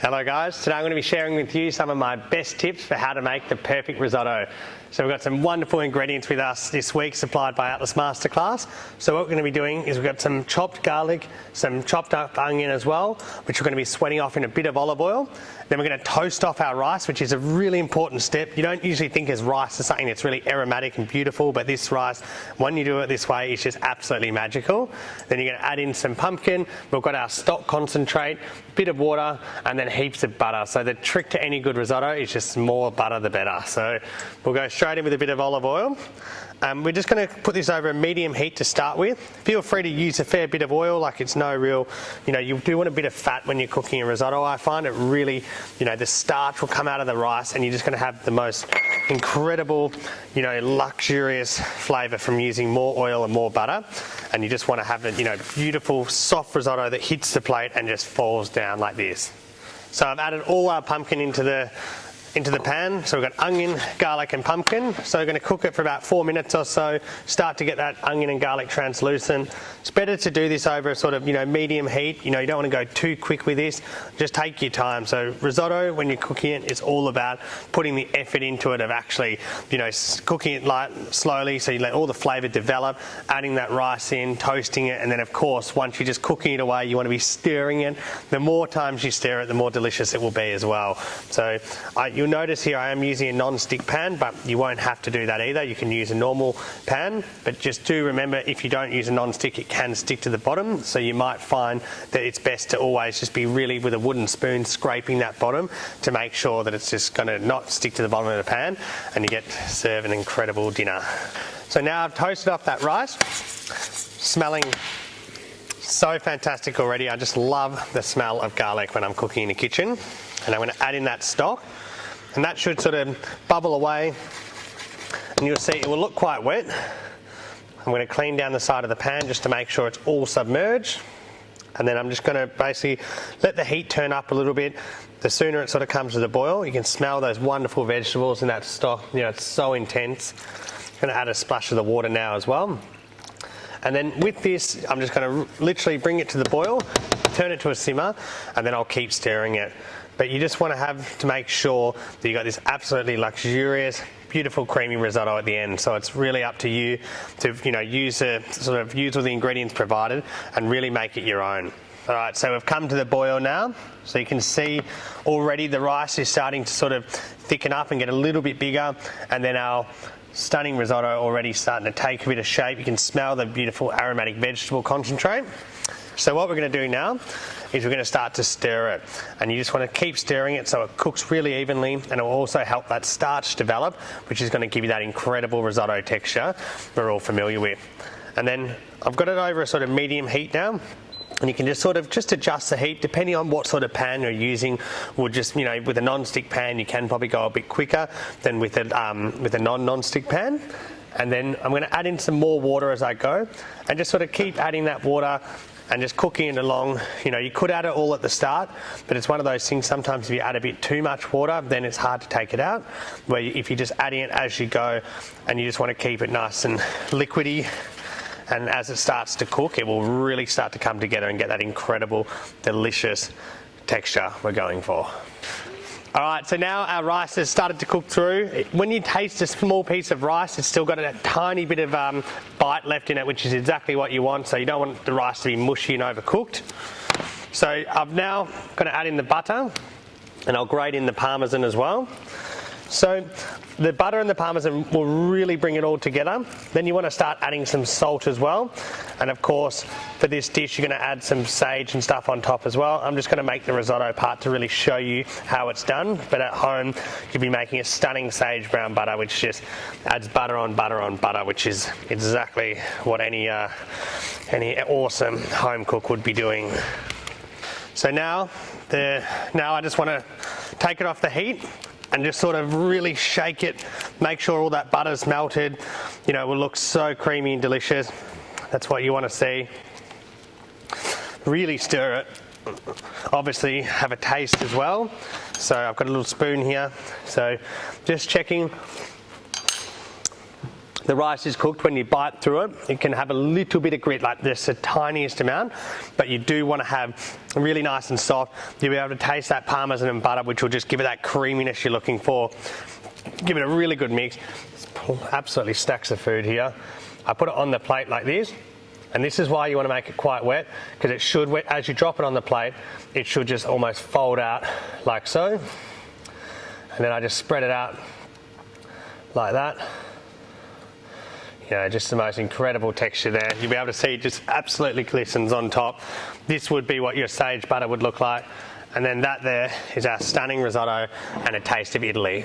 Hello guys, today I'm going to be sharing with you some of my best tips for how to make the perfect risotto. So we've got some wonderful ingredients with us this week supplied by Atlas Masterclass. So what we're going to be doing is we've got some chopped garlic, some chopped up onion as well, which we're going to be sweating off in a bit of olive oil. Then we're going to toast off our rice, which is a really important step. You don't usually think as rice as something that's really aromatic and beautiful, but this rice, when you do it this way, it's just absolutely magical. Then you're going to add in some pumpkin. We've got our stock concentrate, bit of water, and then heaps of butter. So the trick to any good risotto is just more butter the better. So we'll go straight in with a bit of olive oil. We're just going to put this over a medium heat to start with. Feel free to use a fair bit of oil, like it's no real, you do want a bit of fat when you're cooking a risotto. I find it really, the starch will come out of the rice and you're just going to have the most incredible, luxurious flavour from using more oil and more butter. And you just want to have a, beautiful soft risotto that hits the plate and just falls down like this. So I've added all our pumpkin into the pan. So we've got onion, garlic and pumpkin. So we're going to cook it for about 4 minutes or so, start to get that onion and garlic translucent. It's better to do this over a sort of, medium heat. You don't want to go too quick with this. Just take your time. So risotto, when you're cooking it, it's all about putting the effort into it of actually, cooking it light, slowly so you let all the flavour develop, adding that rice in, toasting it, and then of course, once you're just cooking it away, you want to be stirring it. The more times you stir it, the more delicious it will be as well. So you'll notice here I am using a non-stick pan, but you won't have to do that either. You can use a normal pan, but just do remember if you don't use a non-stick, it can stick to the bottom. So you might find that it's best to always just be really with a wooden spoon scraping that bottom to make sure that it's just going to not stick to the bottom of the pan and you get to serve an incredible dinner. So now I've toasted off that rice, smelling so fantastic already. I just love the smell of garlic when I'm cooking in the kitchen. And I'm going to add in that stock. And that should sort of bubble away and you'll see it will look quite wet. I'm going to clean down the side of the pan just to make sure it's all submerged. And then I'm just going to basically let the heat turn up a little bit. The sooner it sort of comes to the boil, you can smell those wonderful vegetables in that stock. It's so intense. I'm going to add a splash of the water now as well. And then with this, I'm just going to literally bring it to the boil, turn it to a simmer, and then I'll keep stirring it. But you just want to have to make sure that you've got this absolutely luxurious, beautiful, creamy risotto at the end. So it's really up to you to, use all the ingredients provided and really make it your own. All right, so we've come to the boil now. So you can see already the rice is starting to sort of thicken up and get a little bit bigger. And then our stunning risotto already starting to take a bit of shape. You can smell the beautiful aromatic vegetable concentrate. So what we're going to do now is we're going to start to stir it, and you just want to keep stirring it so it cooks really evenly, and it will also help that starch develop, which is going to give you that incredible risotto texture we're all familiar with. And then I've got it over a sort of medium heat now. And you can just sort of adjust the heat depending on what sort of pan you're using. We'll just, with a non-stick pan, you can probably go a bit quicker than with a non-stick pan. And then I'm going to add in some more water as I go, and just sort of keep adding that water and just cooking it along. You could add it all at the start, but it's one of those things, sometimes if you add a bit too much water, then it's hard to take it out. Where if you're just adding it as you go, and you just want to keep it nice and liquidy, and as it starts to cook, it will really start to come together and get that incredible, delicious texture we're going for. All right, so now our rice has started to cook through. When you taste a small piece of rice, it's still got a tiny bit of bite left in it, which is exactly what you want. So you don't want the rice to be mushy and overcooked. So I'm now going to add in the butter, and I'll grate in the parmesan as well. So the butter and the parmesan will really bring it all together. Then you want to start adding some salt as well. And of course, for this dish, you're going to add some sage and stuff on top as well. I'm just going to make the risotto part to really show you how it's done. But at home, you'll be making a stunning sage brown butter, which just adds butter on butter on butter, which is exactly what any awesome home cook would be doing. So now I just want to take it off the heat and just sort of really shake it, make sure all that butter's melted. It will look so creamy and delicious. That's what you want to see. Really stir it. Obviously have a taste as well. So I've got a little spoon here. So just checking the rice is cooked, when you bite through it, it can have a little bit of grit, like just the tiniest amount, but you do want to have really nice and soft. You'll be able to taste that parmesan and butter, which will just give it that creaminess you're looking for. Give it a really good mix. Absolutely stacks of food here. I put it on the plate like this, and this is why you want to make it quite wet, because it should, as you drop it on the plate, it should just almost fold out like so. And then I just spread it out like that. You know, just the most incredible texture there. You'll be able to see it just absolutely glistens on top. This would be what your sage butter would look like. And then that there is our stunning risotto and a taste of Italy.